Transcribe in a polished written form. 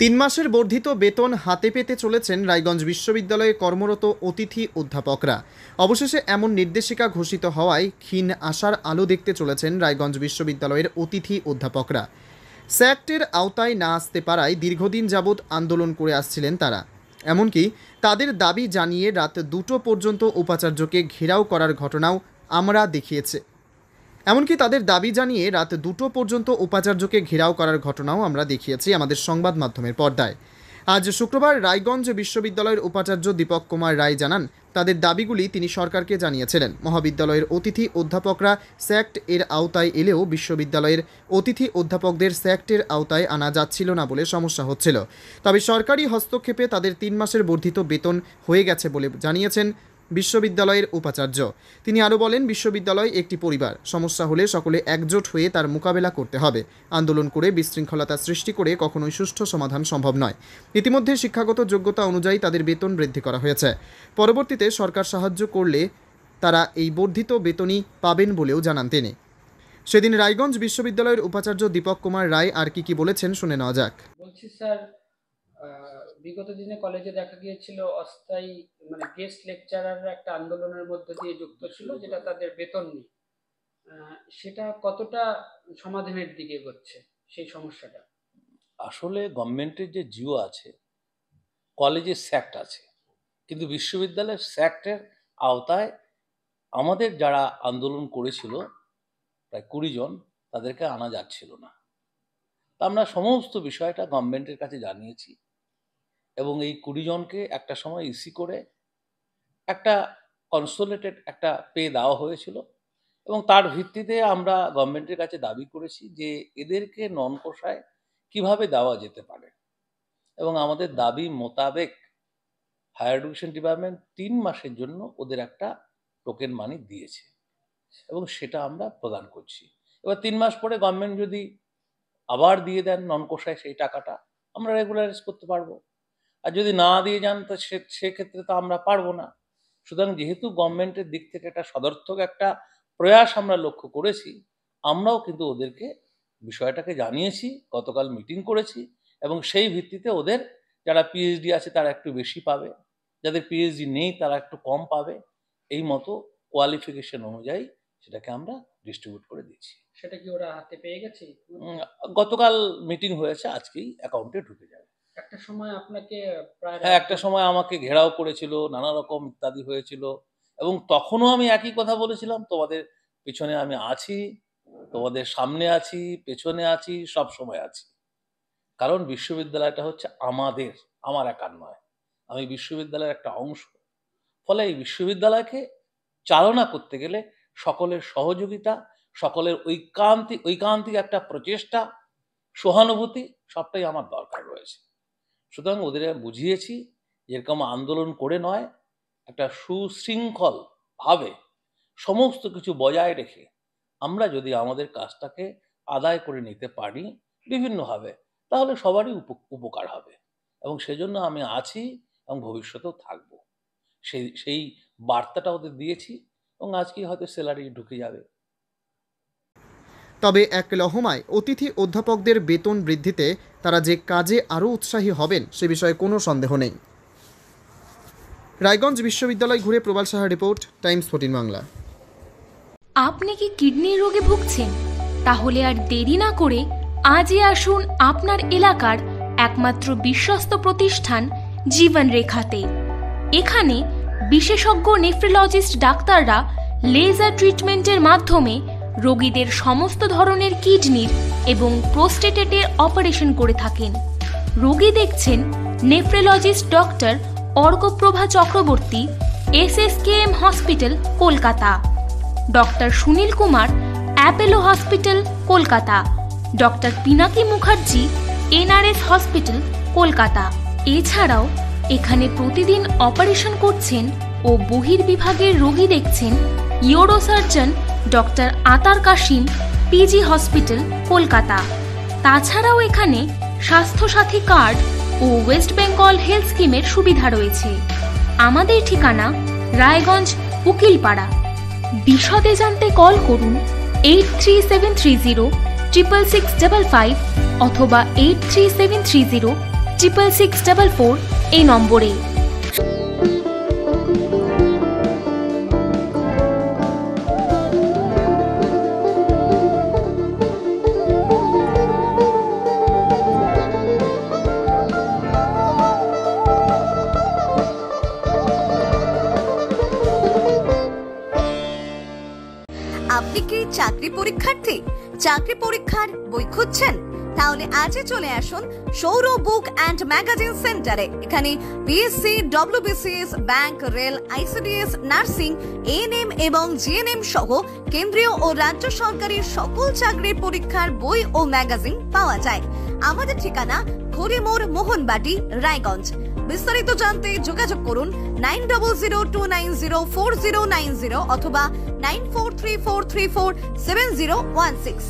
3 মাসের বর্ধিত বেতন হাতে পেতে চলেছেন রায়গঞ্জ বিশ্ববিদ্যালয়ে কর্মরত অতিথি অধ্যাপকরা। অবশেষে এমন নির্দেশিকা ঘোষিত হওয়ায় ক্ষীণ আশার আলো দেখতে চলেছেন রায়গঞ্জ বিশ্ববিদ্যালয়ের অতিথি অধ্যাপকরা। স্যাক্টের আওতায় না আসতে পারায় দীর্ঘদিন যাবৎ আন্দোলন করে আসছিলেন তারা। এমনকি তাদের দাবি জানিয়ে রাত 2টো পর্যন্ত উপাচার্যকে ঘেরাও করার ঘটনাও আমরা দেখিয়েছি। আমাদের সংবাদ মাধ্যমের পর্দায়। আজ শুক্রবার রায়গঞ্জ বিশ্ববিদ্যালয়ের উপাচার্য দীপক কুমার রায় জানান, তাদের দাবিগুলি তিনি সরকারকে জানিয়েছিলেন। মহাবিদ্যালয়ের অতিথি অধ্যাপকরা স্যাক্ট এর আওতায় এলেও বিশ্ববিদ্যালয়ের অতিথি অধ্যাপকদের স্যাক্টের আওতায় আনা যাচ্ছিল না বলে সমস্যা হচ্ছিল। তবে সরকারি হস্তক্ষেপে তাদের 3 মাসের বর্ধিত বেতন হয়ে গেছে বলে জানিয়েছেন বিশ্ববিদ্যালয়ের উপাচার্য। তিনি আরও বলেন, বিশ্ববিদ্যালয় একটি পরিবার, সমস্যা হলে সকলে একজোট হয়ে তার মোকাবেলা করতে হবে। আন্দোলন করে বিশৃঙ্খলতা সৃষ্টি করে কখনোই সুষ্ঠু সমাধান সম্ভব নয়। ইতিমধ্যে শিক্ষাগত যোগ্যতা অনুযায়ী তাদের বেতন বৃদ্ধি করা হয়েছে। পরবর্তীতে সরকার সাহায্য করলে তারা এই বর্ধিত বেতনই পাবেন বলেও জানান তিনি। সেদিন রায়গঞ্জ বিশ্ববিদ্যালয়ের উপাচার্য দীপক কুমার রায় আর কি বলেছেন শুনে নেওয়া যাক। বলছি স্যার, বিগত দিনে কলেজে দেখা গিয়েছিল অস্থায়ী গেস্ট লেকচারাররা একটা আন্দোলনের মধ্যে দিয়ে যুক্ত ছিল, যেটা তাদের বেতন নেই। সেটা কতটা সমাধানের দিকে এগোচ্ছে সেই সমস্যাটা? আসলে গভর্নমেন্টের যে জিও আছে, কলেজের স্যাক্ট আছে, কিন্তু বিশ্ববিদ্যালয়ের স্যাক্টের আওতায় আমাদের যারা আন্দোলন করেছিল প্রায় 20 জন, তাদেরকে আনা যাচ্ছিল না। তা আমরা সমস্ত বিষয়টা গভর্নমেন্টের কাছে জানিয়েছি এবং এই 20 জনকে একটা সময় ইসি করে একটা কনসোলেটেড একটা পে দেওয়া হয়েছিল এবং তার ভিত্তিতে আমরা গভর্নমেন্টের কাছে দাবি করেছি যে এদেরকে নন কোষায় কিভাবে দেওয়া যেতে পারে এবং আমাদের দাবি মোতাবেক হায়ার এডুকেশন ডিপার্টমেন্ট 3 মাসের জন্য ওদের একটা টোকেন মানি দিয়েছে এবং সেটা আমরা প্রদান করছি। এবার 3 মাস পরে গভর্নমেন্ট যদি আবার দিয়ে দেন নন কোষায় সেই টাকাটা, আমরা রেগুলারাইজ করতে পারবো। আর যদি না দিয়ে যান তো সেক্ষেত্রে তো আমরা পারবো না। সুতরাং যেহেতু গভর্নমেন্টের দিক থেকে একটা সদর্থক একটা প্রয়াস আমরা লক্ষ্য করেছি, আমরাও কিন্তু ওদেরকে বিষয়টাকে জানিয়েছি, গতকাল মিটিং করেছি এবং সেই ভিত্তিতে ওদের যারা পিএইচডি আছে তারা একটু বেশি পাবে, যাদের পিএইচডি নেই তারা একটু কম পাবে, এই মতো কোয়ালিফিকেশন অনুযায়ী সেটাকে আমরা ডিস্ট্রিবিউট করে দিচ্ছি। সেটা কি ওরা হাতে পেয়ে গেছে? গতকাল মিটিং হয়েছে, আজকেই অ্যাকাউন্টে ঢুকে যাবে। একটা সময় আপনাকে একটা সময় আমাকে ঘেরাও করেছিল, নানা রকম ইত্যাদি হয়েছিল এবং তখনও আমি একই কথা বলেছিলাম, তোমাদের পেছনে আমি আছি, তোমাদের সামনে আছি, পেছনে আছি, সব সময় আছি। কারণ বিশ্ববিদ্যালয়টা হচ্ছে আমার একার নয়, আমি বিশ্ববিদ্যালয়ের একটা অংশ। ফলে এই বিশ্ববিদ্যালয়কে চালনা করতে গেলে সকলের সহযোগিতা, সকলের ঐকান্তিক একটা প্রচেষ্টা, সহানুভূতি সবটাই আমার দরকার রয়েছে। সুতরাং ওদের বুঝিয়েছি যেরকম আন্দোলন করে নয়, একটা সুশৃঙ্খল ভাবে সমস্ত কিছু বজায় রেখে আমরা যদি আমাদের কাজটাকে আদায় করে নিতে পারি বিভিন্নভাবে, তাহলে সবারই উপকার হবে এবং সেজন্য আমি আছি এবং ভবিষ্যতেও থাকবো। সেই বার্তাটা ওদের দিয়েছি এবং আজকেই হয়তো স্যালারি ঢুকে যাবে। তবে এক লহমায় অতিথি অধ্যাপকদের বেতন বৃদ্ধিতে তারা যে কাজে আরও উৎসাহী হবেন সে বিষয়ে কোনো সন্দেহ নেই। রায়গঞ্জ বিশ্ববিদ্যালয় ঘুরে প্রবাল সাহা রিপোর্ট, টাইমস 14 বাংলা। আপনি কি কিডনির রোগে ভুগছেন? তাহলে আর দেরি না করে আজই আসুন আপনার এলাকার একমাত্র বিশ্বস্ত প্রতিষ্ঠান জীবন রেখাতে। এখানে বিশেষজ্ঞ নেফ্রোলজিস্ট ডাক্তাররা লেজার ট্রিটমেন্টের মাধ্যমে রোগীদের সমস্ত ধরনের কিডনির এবং প্রোস্টেটের অপারেশন করে থাকেন। রোগী দেখছেন nephrologist doctor Arkaprava Chakraborty, SSKM hospital, Kolkata; doctor Sunil Kumar, Apollo hospital, Kolkata; doctor Pinaki Mukherjee, NRS hospital, Kolkata. এছাড়াও এখানে প্রতিদিন অপারেশন করছেন ও বহির্বিভাগের রোগী দেখছেন ইউরোসার্জন ডক্টর আতার কাশিম, PG হসপিটাল, কলকাতা। তাছাড়াও এখানে স্বাস্থ্যসাথী কার্ড ও ওয়েস্ট বেঙ্গল হেলথ স্কিমের সুবিধা রয়েছে। আমাদের ঠিকানা রায়গঞ্জ, উকিলপাড়া। বিশদে জানতে কল করুন 8373066655 অথবা 83730 6644 এই নম্বরে। আপনি কি চাকরি পরীক্ষার্থী? চাকরি পরীক্ষার বই খুঁজছেন? তাহলে আজই চলে আসুন সৌর বুক অ্যান্ড ম্যাগাজিন সেন্টারে। এখানে BSc, WBCS, bank, rail, ICDS, nursing, ANM এবং জিএনএম সহ কেন্দ্রীয় ও রাজ্য সরকারের সকল চাকরির পরীক্ষার বই ও ম্যাগাজিন পাওয়া যায়। আমাদের ঠিকানা খড়িমোড়, মোহনবাটি, রায়গঞ্জ। বিস্তারিত জানতে যোগাযোগ করুন 9002904090 অথবা 9434347016।